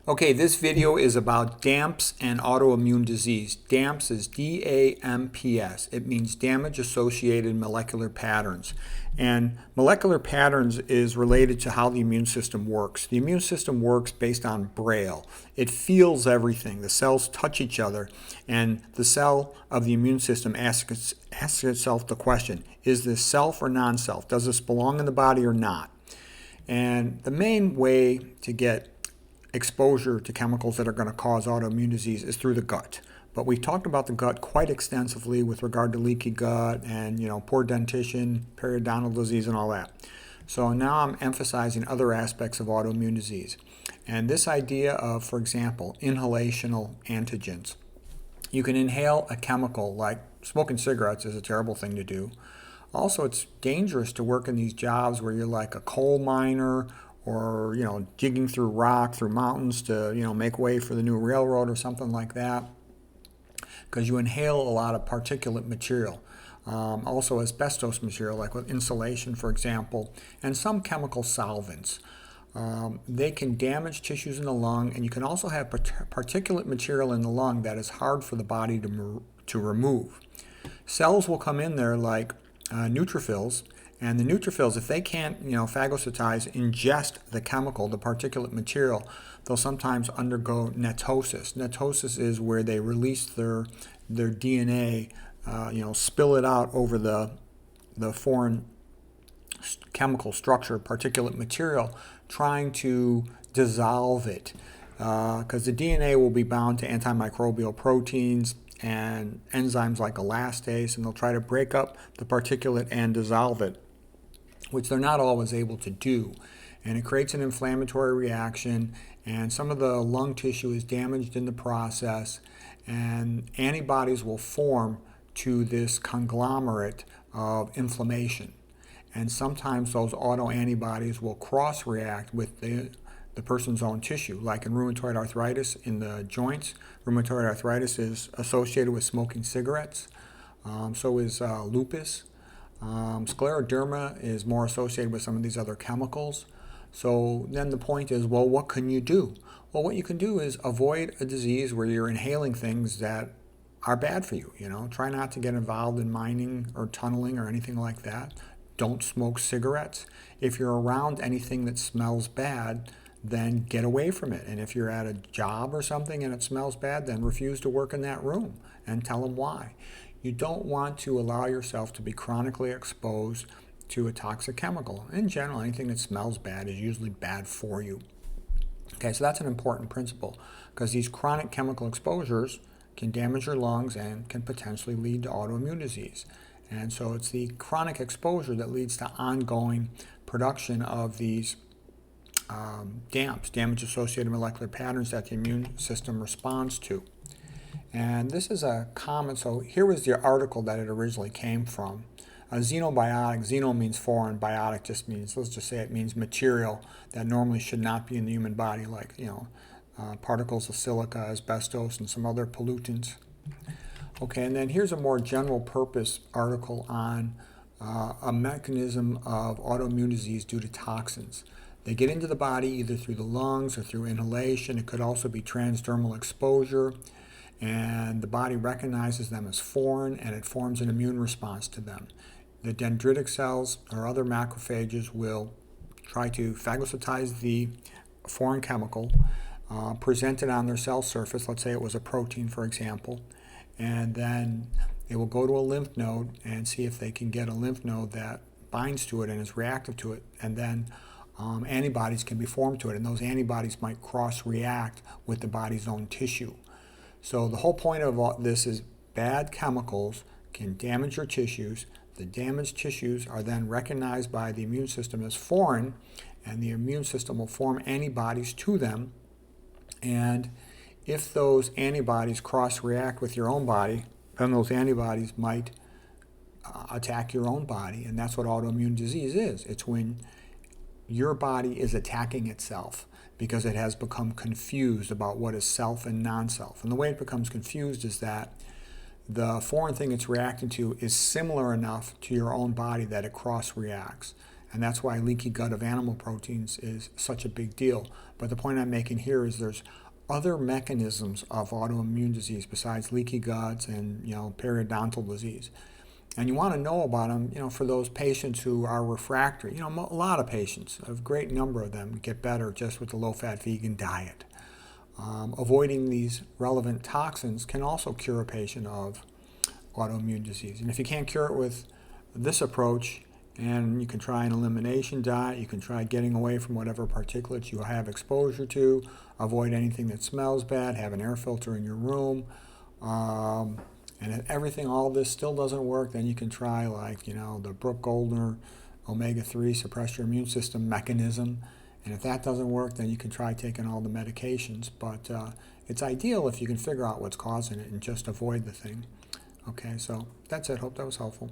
Okay, this video is about DAMPS and autoimmune disease. DAMPS is D-A-M-P-S. It means damage-associated molecular patterns. And molecular patterns is related to how the immune system works. The immune system works based on Braille. It feels everything. The cells touch each other, and the cell of the immune system asks itself the question, is this self or non-self? Does this belong in the body or not? And the main way to get exposure to chemicals that are going to cause autoimmune disease is through the gut. But we talked about the gut quite extensively with regard to leaky gut and poor dentition, periodontal disease, and all that. So now I'm emphasizing other aspects of autoimmune disease. And this idea of, for example, inhalational antigens. You can inhale a chemical like smoking cigarettes is a terrible thing to do. Also, it's dangerous to work in these jobs where you're like a coal miner or digging through rock, through mountains to make way for the new railroad or something like that, because you inhale a lot of particulate material. Also asbestos material, like with insulation, for example, and some chemical solvents. They can damage tissues in the lung, and you can also have particulate material in the lung that is hard for the body to remove. Cells will come in there like neutrophils, and the neutrophils, if they can't, phagocytize, ingest the chemical, the particulate material, they'll sometimes undergo netosis. Netosis is where they release their DNA, spill it out over the foreign chemical structure, particulate material, trying to dissolve it, because the DNA will be bound to antimicrobial proteins and enzymes like elastase, and they'll try to break up the particulate and dissolve it, which they're not always able to do. And it creates an inflammatory reaction, and some of the lung tissue is damaged in the process, and antibodies will form to this conglomerate of inflammation. And sometimes those autoantibodies will cross-react with the person's own tissue, like in rheumatoid arthritis in the joints. Rheumatoid arthritis is associated with smoking cigarettes. So is lupus. Scleroderma is more associated with some of these other chemicals. So then the point is, well, what can you do? Well, what you can do is avoid a disease where you're inhaling things that are bad for you. Try not to get involved in mining or tunneling or anything like that. Don't smoke cigarettes. If you're around anything that smells bad, then get away from it. And if you're at a job or something and it smells bad, then refuse to work in that room and tell them why. You don't want to allow yourself to be chronically exposed to a toxic chemical. In general, anything that smells bad is usually bad for you. Okay, so that's an important principle, because these chronic chemical exposures can damage your lungs and can potentially lead to autoimmune disease. And so it's the chronic exposure that leads to ongoing production of these DAMPs, damage-associated molecular patterns, that the immune system responds to. And this is a common, so here was the article that it originally came from. A xenobiotic, xeno means foreign, biotic just means, let's just say it means material that normally should not be in the human body, like, particles of silica, asbestos, and some other pollutants. Okay, and then here's a more general purpose article on a mechanism of autoimmune disease due to toxins. They get into the body either through the lungs or through inhalation. It could also be transdermal exposure, and the body recognizes them as foreign, and it forms an immune response to them. The dendritic cells or other macrophages will try to phagocytize the foreign chemical, present it on their cell surface. Let's say it was a protein, for example, and then they will go to a lymph node and see if they can get a lymph node that binds to it and is reactive to it, and then antibodies can be formed to it, and those antibodies might cross-react with the body's own tissue. So the whole point of all this is bad chemicals can damage your tissues. The damaged tissues are then recognized by the immune system as foreign, and the immune system will form antibodies to them. And if those antibodies cross-react with your own body, then those antibodies might attack your own body, and that's what autoimmune disease is. It's when your body is attacking itself because it has become confused about what is self and non-self. And the way it becomes confused is that the foreign thing it's reacting to is similar enough to your own body that it cross-reacts. And that's why leaky gut of animal proteins is such a big deal. But the point I'm making here is there's other mechanisms of autoimmune disease besides leaky guts and periodontal disease. And you want to know about them, for those patients who are refractory. A lot of patients, a great number of them, get better just with the low-fat vegan diet. Avoiding these relevant toxins can also cure a patient of autoimmune disease. And if you can't cure it with this approach, and you can try an elimination diet, you can try getting away from whatever particulates you have exposure to, avoid anything that smells bad, have an air filter in your room, and if everything, all of this still doesn't work, then you can try the Brooke-Goldner omega-3 suppress your immune system mechanism. And if that doesn't work, then you can try taking all the medications. But it's ideal if you can figure out what's causing it and just avoid the thing. Okay, so that's it. Hope that was helpful.